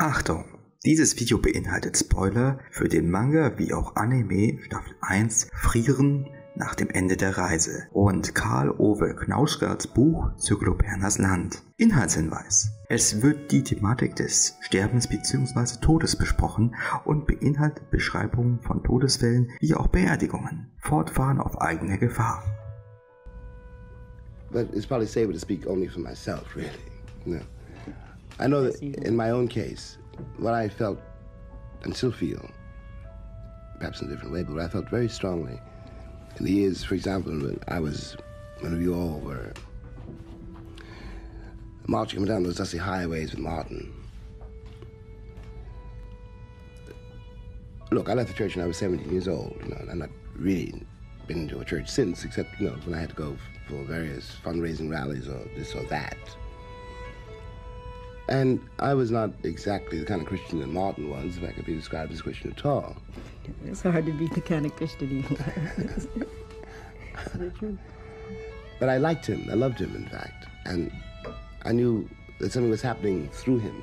Achtung! Dieses Video beinhaltet Spoiler für den Manga wie auch Anime Staffel 1 Frieren nach dem Ende der Reise und Karl-Ove Knausgards Buch Zyklopernas Land. Inhaltshinweis: Es wird die Thematik des Sterbens bzw. Todes besprochen und beinhaltet Beschreibungen von Todesfällen wie auch Beerdigungen. Fortfahren auf eigene Gefahr. But it's probably safer to speak only for myself, really. No. I know that in my own case, what I felt and still feel, perhaps in a different way, but what I felt very strongly in the years, for example, when we all were marching down those dusty highways with Martin. Look, I left the church when I was 17 years old, and I've not really been to a church since, except, when I had to go for various fundraising rallies or this or that. And I was not exactly the kind of Christian that Martin was, if I could be described as Christian at all. It's hard to be the kind of Christian he was. But I liked him. I loved him, in fact. And I knew that something was happening through him.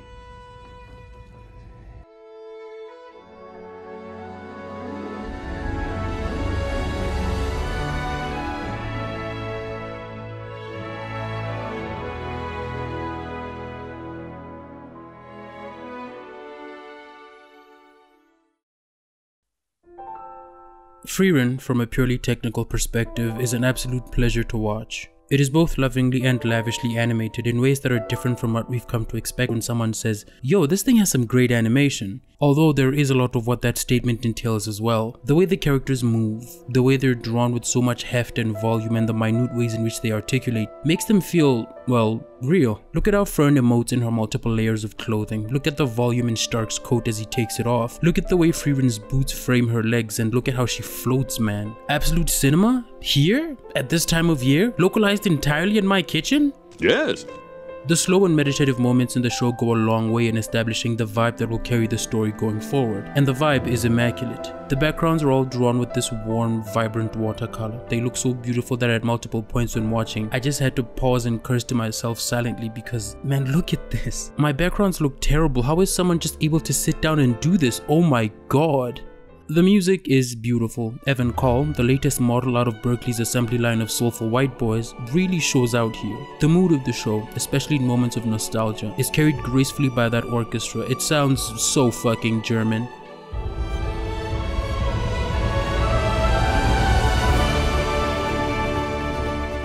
Frieren, from a purely technical perspective, is an absolute pleasure to watch. It is both lovingly and lavishly animated in ways that are different from what we've come to expect when someone says, "Yo, this thing has some great animation." Although there is a lot of what that statement entails as well. The way the characters move, the way they're drawn with so much heft and volume, and the minute ways in which they articulate makes them feel, well, real. Look at how Frieren emotes in her multiple layers of clothing. Look at the volume in Stark's coat as he takes it off. Look at the way Frieren's boots frame her legs, and look at how she floats, man. Absolute cinema? Here? At this time of year? Localized entirely in my kitchen? Yes. The slow and meditative moments in the show go a long way in establishing the vibe that will carry the story going forward, and the vibe is immaculate. The backgrounds are all drawn with this warm, vibrant watercolor. They look so beautiful that at multiple points when watching, I just had to pause and curse to myself silently because, man, look at this. My backgrounds look terrible. How is someone just able to sit down and do this? Oh my god. The music is beautiful. Evan Call, the latest model out of Berkeley's assembly line of soulful white boys, really shows out here. The mood of the show, especially in moments of nostalgia, is carried gracefully by that orchestra. It sounds so fucking German.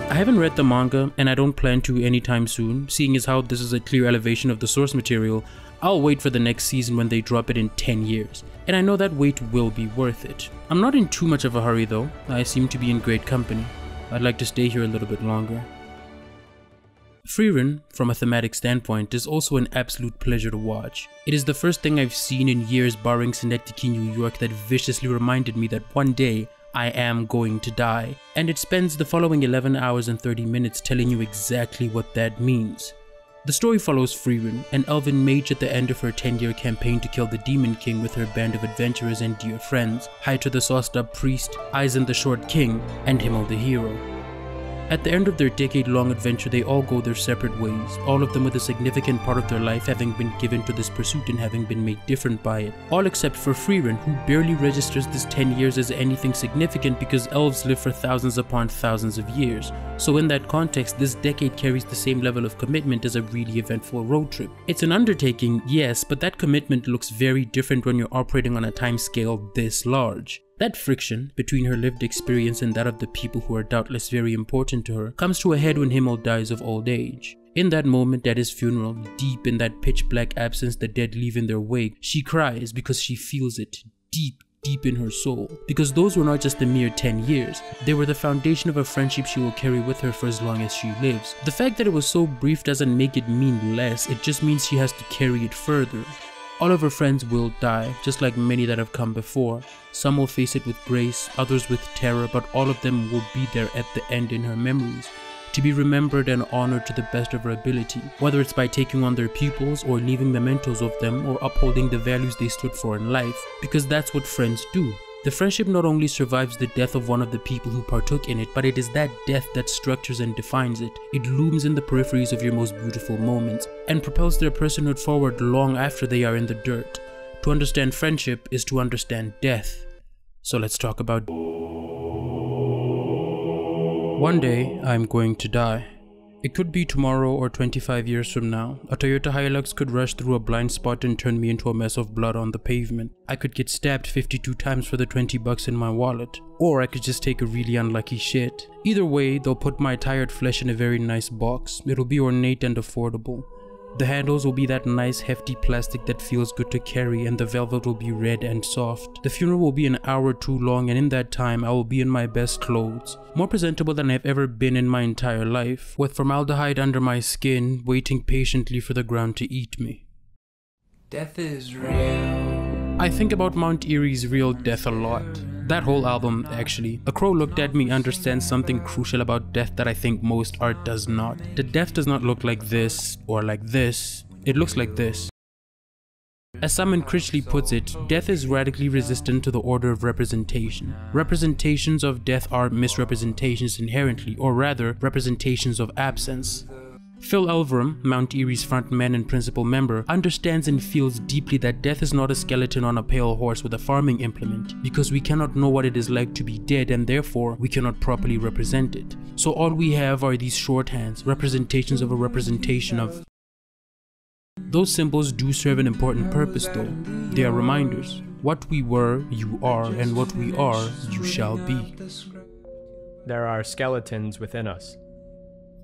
I haven't read the manga, and I don't plan to anytime soon. Seeing as how this is a clear elevation of the source material, I'll wait for the next season when they drop it in 10 years. And I know that wait will be worth it. I'm not in too much of a hurry though. I seem to be in great company. I'd like to stay here a little bit longer. Frieren, from a thematic standpoint, is also an absolute pleasure to watch. It is the first thing I've seen in years barring Synecdoche, New York that viciously reminded me that one day I am going to die. And it spends the following 11 hours and 30 minutes telling you exactly what that means. The story follows Frieren, an elven mage at the end of her 10-year campaign to kill the Demon King with her band of adventurers and dear friends, Hyter the sauced-up priest, Eisen the short king, and Himmel the hero. At the end of their decade-long adventure, they all go their separate ways, all of them with a significant part of their life having been given to this pursuit and having been made different by it. All except for Frieren, who barely registers this 10 years as anything significant because elves live for thousands upon thousands of years. So in that context, this decade carries the same level of commitment as a really eventful road trip. It's an undertaking, yes, but that commitment looks very different when you're operating on a time scale this large. That friction between her lived experience and that of the people who are doubtless very important to her comes to a head when Himmel dies of old age. In that moment at his funeral, deep in that pitch black absence the dead leave in their wake, she cries because she feels it deep in her soul. Because those were not just a mere 10 years, they were the foundation of a friendship she will carry with her for as long as she lives. The fact that it was so brief doesn't make it mean less, it just means she has to carry it further. All of her friends will die, just like many that have come before. Some will face it with grace, others with terror, but all of them will be there at the end in her memories, to be remembered and honored to the best of her ability, whether it's by taking on their pupils or leaving mementos of them or upholding the values they stood for in life, because that's what friends do. The friendship not only survives the death of one of the people who partook in it, but it is that death that structures and defines it. It looms in the peripheries of your most beautiful moments and propels their personhood forward long after they are in the dirt. To understand friendship is to understand death. So let's talk about... One day, I'm going to die. It could be tomorrow or 25 years from now. A Toyota Hilux could rush through a blind spot and turn me into a mess of blood on the pavement. I could get stabbed 52 times for the 20 bucks in my wallet. Or I could just take a really unlucky shit. Either way, they'll put my tired flesh in a very nice box. It'll be ornate and affordable. The handles will be that nice hefty plastic that feels good to carry, and the velvet will be red and soft. The funeral will be an hour or two long, and in that time I will be in my best clothes. More presentable than I've ever been in my entire life, with formaldehyde under my skin, waiting patiently for the ground to eat me. Death is real. I think about Mount Erie's Real Death a lot. That whole album, actually. A crow looked at me understands something crucial about death that I think most art does not. The death does not look like this, or like this. It looks like this. As Simon Critchley puts it, death is radically resistant to the order of representation. Representations of death are misrepresentations inherently, or rather, representations of absence. Phil Elverum, Mount Erie's frontman and principal member, understands and feels deeply that death is not a skeleton on a pale horse with a farming implement, because we cannot know what it is like to be dead and therefore we cannot properly represent it. So all we have are these shorthands, representations of a representation of... Those symbols do serve an important purpose though. They are reminders. What we were, you are, and what we are, you shall be. There are skeletons within us.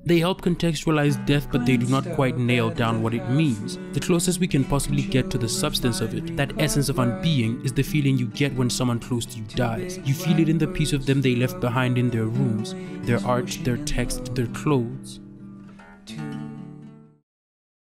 They help contextualize death, but they do not quite nail down what it means. The closest we can possibly get to the substance of it, that essence of unbeing, is the feeling you get when someone close to you dies. You feel it in the piece of them they left behind in their rooms, their art, their text, their clothes.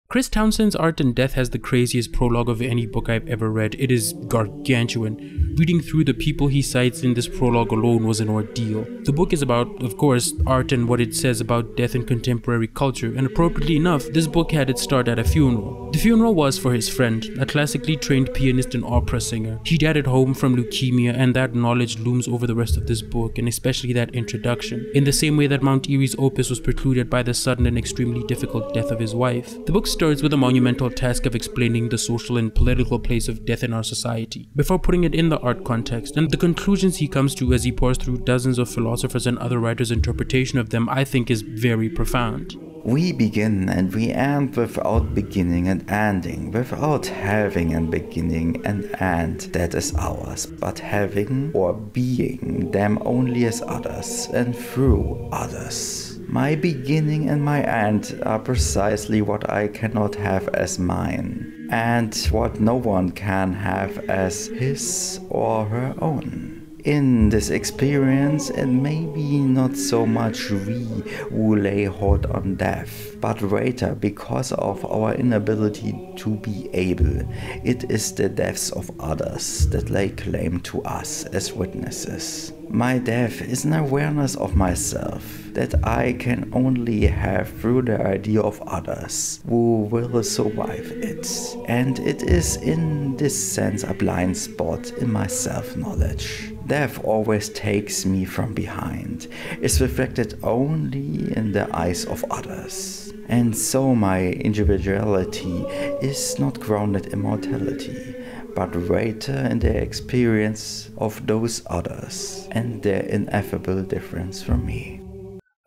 Chris Townsend's Art and Death has the craziest prologue of any book I've ever read. It is gargantuan. Reading through the people he cites in this prologue alone was an ordeal. The book is about, of course, art and what it says about death in contemporary culture, and appropriately enough, this book had its start at a funeral. The funeral was for his friend, a classically trained pianist and opera singer. He died at home from leukemia, and that knowledge looms over the rest of this book, and especially that introduction, in the same way that Mount Erie's opus was precluded by the sudden and extremely difficult death of his wife. The book starts with a monumental task of explaining the social and political place of death in our society, before putting it in the art context, and the conclusions he comes to as he pours through dozens of philosophers and other writers' interpretation of them I think is very profound. We begin and we end without beginning and ending, without having a beginning and end that is ours, but having or being them only as others and through others. My beginning and my end are precisely what I cannot have as mine, and what no one can have as his or her own. In this experience, it may be not so much we who lay hold on death, but rather because of our inability to be able, it is the deaths of others that lay claim to us as witnesses. My death is an awareness of myself that I can only have through the idea of others who will survive it, and it is in this sense a blind spot in my self-knowledge. Death always takes me from behind, is reflected only in the eyes of others. And so my individuality is not grounded in mortality, but rather in the experience of those others and their ineffable difference from me.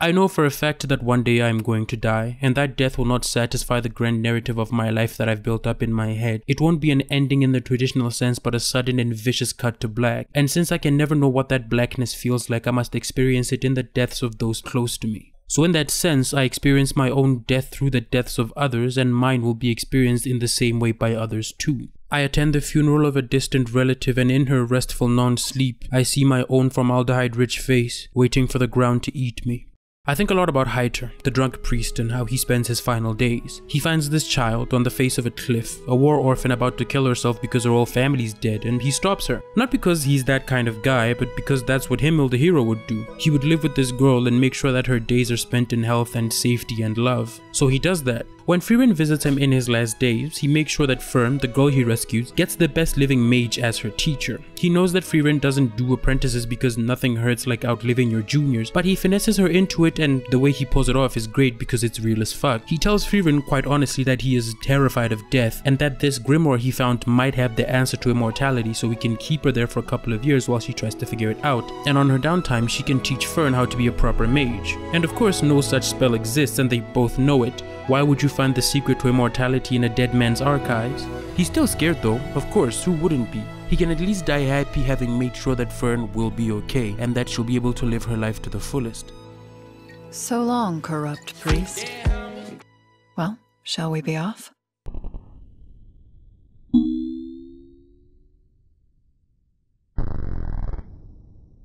I know for a fact that one day I am going to die, and that death will not satisfy the grand narrative of my life that I've built up in my head. It won't be an ending in the traditional sense, but a sudden and vicious cut to black. And since I can never know what that blackness feels like, I must experience it in the deaths of those close to me. So in that sense, I experience my own death through the deaths of others, and mine will be experienced in the same way by others too. I attend the funeral of a distant relative, and in her restful non-sleep, I see my own formaldehyde-rich face, waiting for the ground to eat me. I think a lot about Heiter, the drunk priest, and how he spends his final days. He finds this child on the face of a cliff, a war orphan about to kill herself because her whole family's dead, and he stops her. Not because he's that kind of guy, but because that's what Himmel the hero would do. He would live with this girl and make sure that her days are spent in health and safety and love. So he does that. When Frieren visits him in his last days, he makes sure that Fern, the girl he rescues, gets the best living mage as her teacher. He knows that Frieren doesn't do apprentices because nothing hurts like outliving your juniors, but he finesses her into it, and the way he pulls it off is great because it's real as fuck. He tells Frieren quite honestly that he is terrified of death and that this grimoire he found might have the answer to immortality, so we can keep her there for a couple of years while she tries to figure it out, and on her downtime she can teach Fern how to be a proper mage. And of course no such spell exists and they both know it. Why would you find the secret to immortality in a dead man's archives? He's still scared though, of course, who wouldn't be? He can at least die happy having made sure that Fern will be okay and that she'll be able to live her life to the fullest. So long, corrupt priest. Well, shall we be off?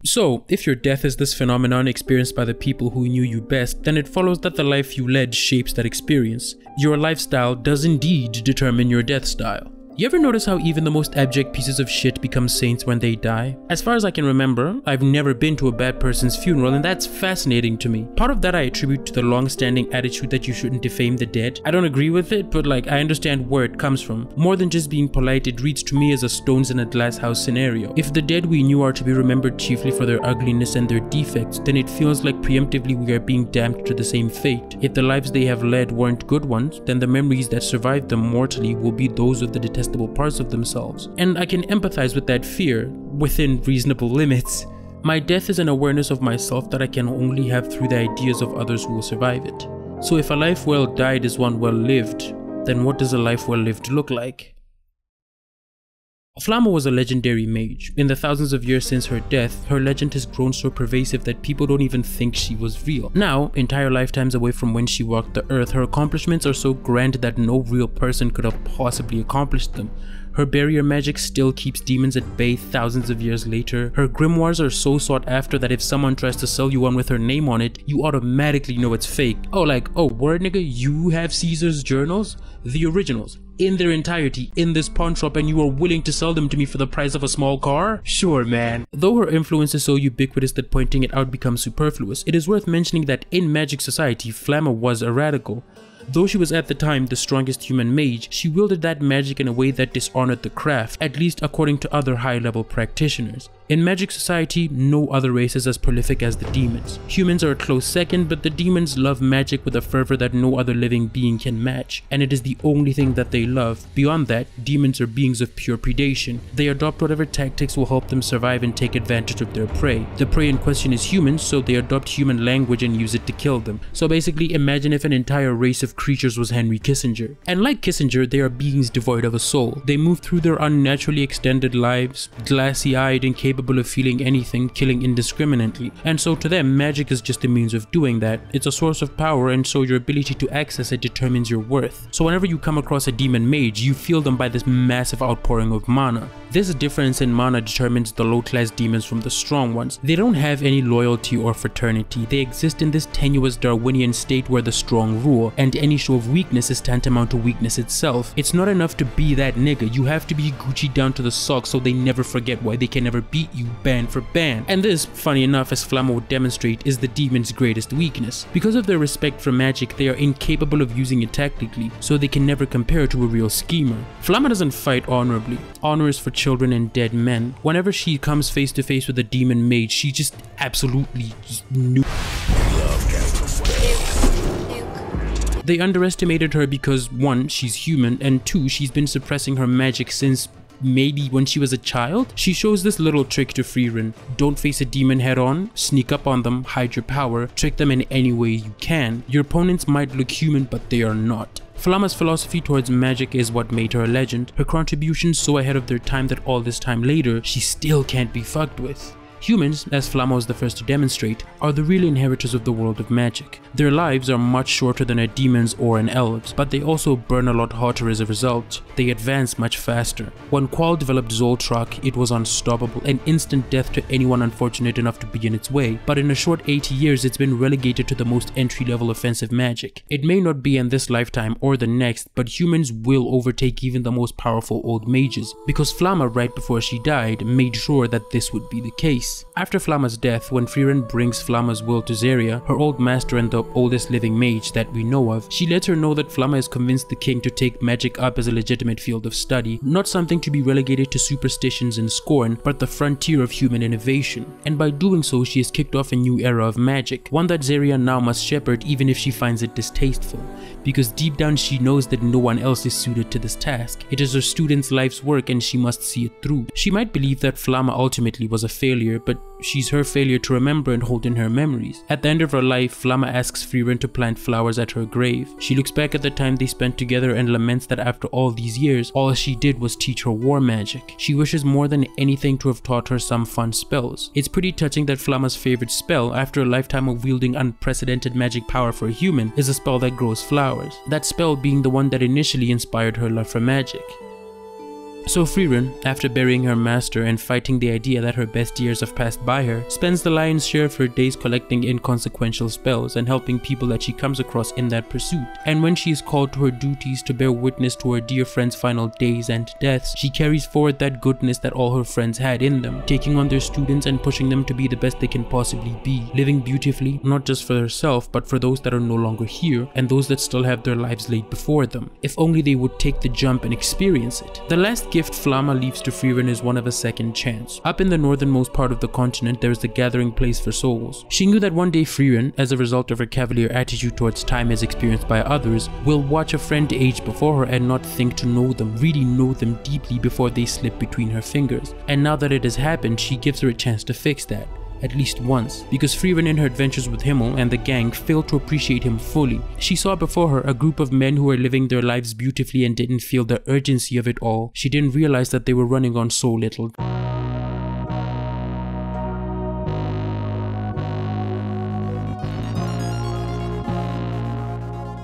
So, if your death is this phenomenon experienced by the people who knew you best, then it follows that the life you led shapes that experience. Your lifestyle does indeed determine your death style. You ever notice how even the most abject pieces of shit become saints when they die? As far as I can remember, I've never been to a bad person's funeral, and that's fascinating to me. Part of that I attribute to the long-standing attitude that you shouldn't defame the dead. I don't agree with it, but I understand where it comes from. More than just being polite, it reads to me as a stones in a glass house scenario. If the dead we knew are to be remembered chiefly for their ugliness and their defects, then it feels like preemptively we are being damned to the same fate. If the lives they have led weren't good ones, then the memories that survived them mortally will be those of the detestable parts of themselves, and I can empathize with that fear within reasonable limits. My death is an awareness of myself that I can only have through the ideas of others who will survive it. So if a life well died is one well lived, then what does a life well lived look like? Flamma was a legendary mage. In the thousands of years since her death, her legend has grown so pervasive that people don't even think she was real. Now, entire lifetimes away from when she walked the earth, her accomplishments are so grand that no real person could have possibly accomplished them. Her barrier magic still keeps demons at bay thousands of years later. Her grimoires are so sought after that if someone tries to sell you one with her name on it, you automatically know it's fake. Oh, word nigga, you have Caesar's journals? The originals, in their entirety, in this pawn shop, and you are willing to sell them to me for the price of a small car? Sure, man. Though her influence is so ubiquitous that pointing it out becomes superfluous, it is worth mentioning that in magic society, Flamma was a radical. Though she was at the time the strongest human mage, she wielded that magic in a way that dishonored the craft, at least according to other high-level practitioners. In magic society, no other race is as prolific as the demons. Humans are a close second, but the demons love magic with a fervor that no other living being can match, and it is the only thing that they love. Beyond that, demons are beings of pure predation. They adopt whatever tactics will help them survive and take advantage of their prey. The prey in question is humans, so they adopt human language and use it to kill them. So basically, imagine if an entire race of creatures was Henry Kissinger. And like Kissinger, they are beings devoid of a soul. They move through their unnaturally extended lives, glassy-eyed and capable of feeling anything, killing indiscriminately. And so to them, magic is just a means of doing that. It's a source of power, and so your ability to access it determines your worth. So whenever you come across a demon mage, you feel them by this massive outpouring of mana. This difference in mana determines the low-class demons from the strong ones. They don't have any loyalty or fraternity. They exist in this tenuous Darwinian state where the strong rule, and any show of weakness is tantamount to weakness itself. It's not enough to be that nigga. You have to be Gucci down to the socks so they never forget why they can never beat you band for band. And this, funny enough, as Flamma would demonstrate, is the demon's greatest weakness. Because of their respect for magic, they are incapable of using it tactically, so they can never compare to a real schemer. Flamma doesn't fight honorably. Honor is for children and dead men. Whenever she comes face to face with a demon mage, she just absolutely They underestimated her because 1, she's human, and 2, she's been suppressing her magic since maybe when she was a child. She shows this little trick to Frieren. Don't face a demon head on, sneak up on them, hide your power, trick them in any way you can. Your opponents might look human, but they are not. Flamma's philosophy towards magic is what made her a legend. Her contributions so ahead of their time that all this time later, she still can't be fucked with. Humans, as Flamma was the first to demonstrate, are the real inheritors of the world of magic. Their lives are much shorter than a demon's or an elf's, but they also burn a lot hotter as a result. They advance much faster. When Qual developed Zoltrak, it was unstoppable, an instant death to anyone unfortunate enough to be in its way, but in a short 80 years it's been relegated to the most entry-level offensive magic. It may not be in this lifetime or the next, but humans will overtake even the most powerful old mages, because Flamma, right before she died, made sure that this would be the case. peace. After Flama's death, when Frieren brings Flama's will to Zeria, her old master and the oldest living mage that we know of, she lets her know that Flama has convinced the king to take magic up as a legitimate field of study, not something to be relegated to superstitions and scorn, but the frontier of human innovation. And by doing so, she has kicked off a new era of magic, one that Zeria now must shepherd even if she finds it distasteful, because deep down she knows that no one else is suited to this task. It is her student's life's work and she must see it through. She might believe that Flama ultimately was a failure, but she's her failure to remember and hold in her memories. At the end of her life, Flama asks Frieren to plant flowers at her grave. She looks back at the time they spent together and laments that after all these years, all she did was teach her war magic. She wishes more than anything to have taught her some fun spells. It's pretty touching that Flama's favorite spell, after a lifetime of wielding unprecedented magic power for a human, is a spell that grows flowers. That spell being the one that initially inspired her love for magic. So Frieren, after burying her master and fighting the idea that her best years have passed by her, spends the lion's share of her days collecting inconsequential spells and helping people that she comes across in that pursuit. And when she is called to her duties to bear witness to her dear friends' final days and deaths, she carries forward that goodness that all her friends had in them, taking on their students and pushing them to be the best they can possibly be, living beautifully, not just for herself, but for those that are no longer here and those that still have their lives laid before them. If only they would take the jump and experience it. The last gift Flama leaves to Frieren is one of a second chance. Up in the northernmost part of the continent, there is the gathering place for souls. She knew that one day Frieren, as a result of her cavalier attitude towards time as experienced by others, will watch a friend age before her and not think to know them, really know them deeply before they slip between her fingers. And now that it has happened, she gives her a chance to fix that. At least once, because Frieren in her adventures with MHAL and the gang failed to appreciate him fully. She saw before her a group of men who were living their lives beautifully and didn't feel the urgency of it all. She didn't realize that they were running on so little.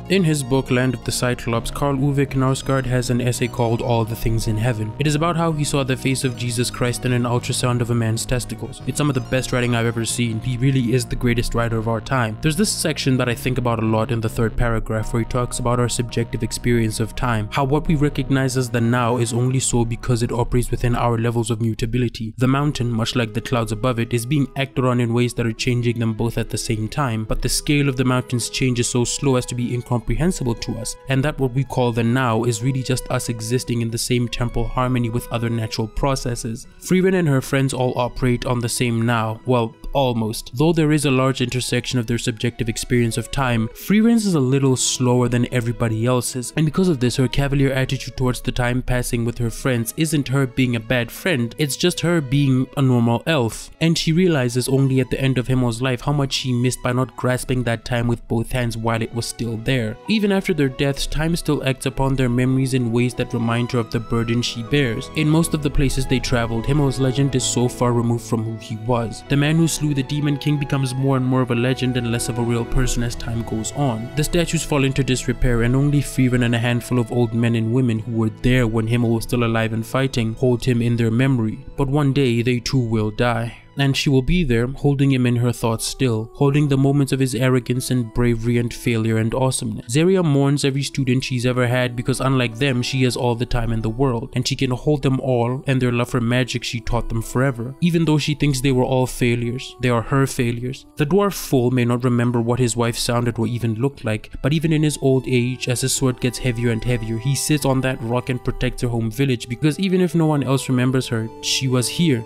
In his book Land of the Cyclops, Karl Ove Knausgaard has an essay called All the Things in Heaven. It is about how he saw the face of Jesus Christ in an ultrasound of a man's testicles. It's some of the best writing I've ever seen. He really is the greatest writer of our time. There's this section that I think about a lot in the third paragraph where he talks about our subjective experience of time, how what we recognize as the now is only so because it operates within our levels of mutability. The mountain, much like the clouds above it, is being acted on in ways that are changing them both at the same time, but the scale of the mountain's change is so slow as to be incomprehensible to us, and that what we call the now is really just us existing in the same temporal harmony with other natural processes. Frieren and her friends all operate on the same now, well, almost. Though there is a large intersection of their subjective experience of time, Frieren's is a little slower than everybody else's, and because of this, her cavalier attitude towards the time passing with her friends isn't her being a bad friend, it's just her being a normal elf. And she realizes only at the end of MHAL's life how much she missed by not grasping that time with both hands while it was still there. Even after their deaths, time still acts upon their memories in ways that remind her of the burden she bears. In most of the places they traveled, MHAL's legend is so far removed from who he was. The man who slew the Demon King becomes more and more of a legend and less of a real person as time goes on. The statues fall into disrepair, and only Frieren and a handful of old men and women who were there when MHAL was still alive and fighting hold him in their memory. But one day they too will die. And she will be there, holding him in her thoughts still, holding the moments of his arrogance and bravery and failure and awesomeness. Zeria mourns every student she's ever had because unlike them, she has all the time in the world, and she can hold them all and their love for magic she taught them forever. Even though she thinks they were all failures, they are her failures. The dwarf fool may not remember what his wife sounded or even looked like, but even in his old age, as his sword gets heavier and heavier, he sits on that rock and protects her home village because even if no one else remembers her, she was here.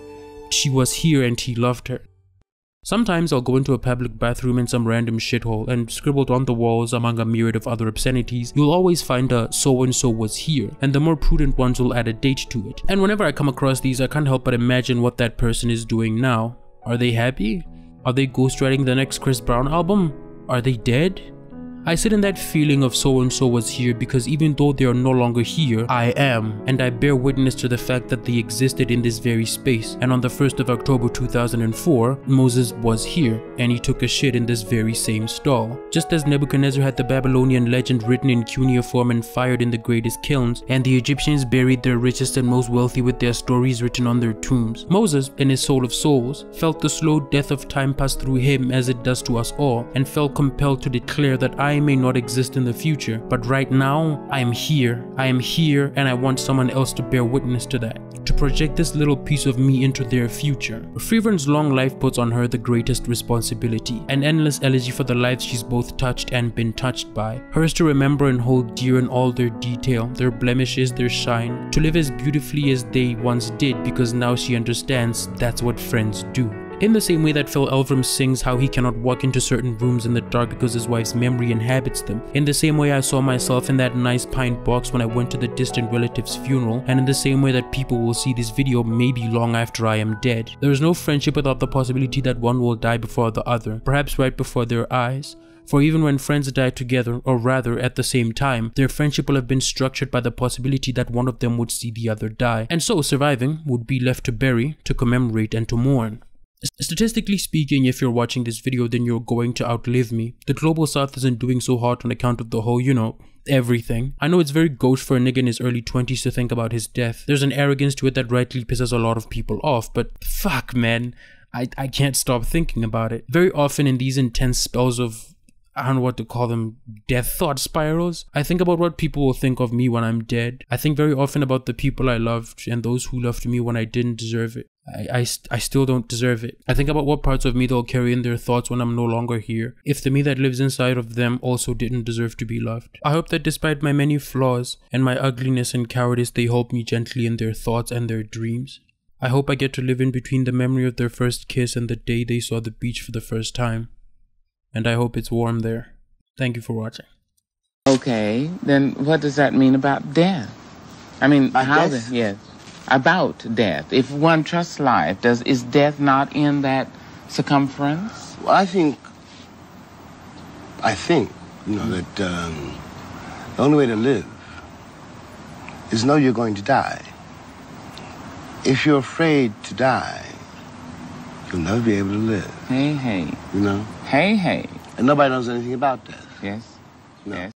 She was here and he loved her. Sometimes I'll go into a public bathroom in some random shithole, and scribbled on the walls among a myriad of other obscenities, you'll always find a so-and-so was here, and the more prudent ones will add a date to it. And whenever I come across these, I can't help but imagine what that person is doing now. Are they happy? Are they ghostwriting the next Chris Brown album? Are they dead? I sit in that feeling of so-and-so was here because even though they are no longer here, I am, and I bear witness to the fact that they existed in this very space. And on the 1st of October 2004, Moses was here, and he took a shit in this very same stall. Just as Nebuchadnezzar had the Babylonian legend written in cuneiform and fired in the greatest kilns, and the Egyptians buried their richest and most wealthy with their stories written on their tombs, Moses, in his soul of souls, felt the slow death of time pass through him as it does to us all, and felt compelled to declare that I I may not exist in the future, but right now, I am here. I am here, and I want someone else to bear witness to that, to project this little piece of me into their future. Frieren's long life puts on her the greatest responsibility, an endless elegy for the lives she's both touched and been touched by, hers to remember and hold dear in all their detail, their blemishes, their shine, to live as beautifully as they once did, because now she understands that's what friends do. In the same way that Phil Elverum sings how he cannot walk into certain rooms in the dark because his wife's memory inhabits them, in the same way I saw myself in that nice pine box when I went to the distant relative's funeral, and in the same way that people will see this video maybe long after I am dead. There is no friendship without the possibility that one will die before the other, perhaps right before their eyes. For even when friends die together, or rather at the same time, their friendship will have been structured by the possibility that one of them would see the other die, and so surviving would be left to bury, to commemorate, and to mourn. Statistically speaking, if you're watching this video, then you're going to outlive me. The global south isn't doing so hot on account of the whole, you know, everything. I know it's very gauche for a nigga in his early 20s to think about his death. There's an arrogance to it that rightly pisses a lot of people off, but fuck man, I can't stop thinking about it. Very often in these intense spells of, I don't know what to call them, death thought spirals, I think about what people will think of me when I'm dead. I think very often about the people I loved and those who loved me when I didn't deserve it. I still don't deserve it. I think about what parts of me they'll carry in their thoughts when I'm no longer here, if the me that lives inside of them also didn't deserve to be loved. I hope that despite my many flaws and my ugliness and cowardice, they hold me gently in their thoughts and their dreams. I hope I get to live in between the memory of their first kiss and the day they saw the beach for the first time. And I hope it's warm there. Thank you for watching. Okay, then what does that mean about death? I mean, how death? Yes, about death. If one trusts life, is death not in that circumference? Well, I think, you know, that the only way to live is know you're going to die. If you're afraid to die, you'll never be able to live. Hey, hey. You know? Hey, hey. And nobody knows anything about death. Yes. No. Yes.